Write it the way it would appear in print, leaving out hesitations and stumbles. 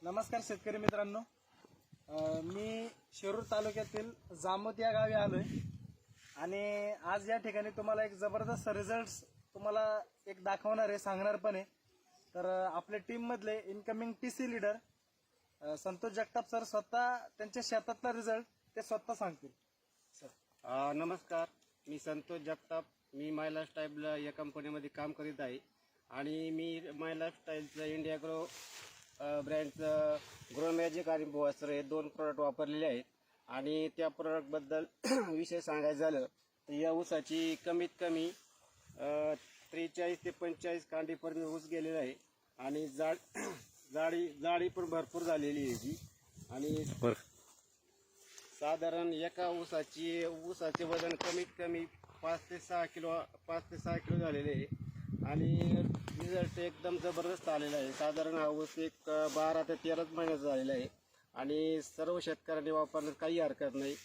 नमस्कार शेतकरी मित्रांनो, मी शिरूर तालुक्यातील जामोद या गावी आलोय आणि आज या ठिकाणी तुम्हाला एक जबरदस्त रिझल्ट्स तुम्हाला एक दाखवणार आहे, सांगणार पण आहे. तर आपल्या टीम मधले incoming TC leader Santosh Jagtap sir स्वतः त्यांच्या शेतातला रिझल्ट ते स्वतः सांगतील. सर नमस्कार, मी संतोष जगताप. मी माय लाईफस्टाईलला या कंपनीमध्ये काम करीत आहे आणि मी माय लाईफस्टाईलचं इंडिया ग्रो ब्रँडचं ग्रो मॅजिक आणि बोआस्टर हे 2 प्रोडक्ट वापरलेले आहेत. आणि त्या प्रोडक्टबद्दल विषय सांगायचं झालं तर या ऊसाची कमीत कमी 43 ते 45 कांडीपर्यंत ऊस गेलेला आहे आणि जाडी पण भरपूर झालेली आहे जी. आणि साधारण एका ऊसाचे वजन कमीत कमी 5 ते 6 किलो झालेले आहे आणि रिझल्ट एकदम जबरदस्त आलेला आहे. साधारण हा ऊस एक 12 ते 13 महिन्याचा झालेला आहे आणि सर्व शेतकऱ्यांनी वापरण्यास काही हरकत नाही.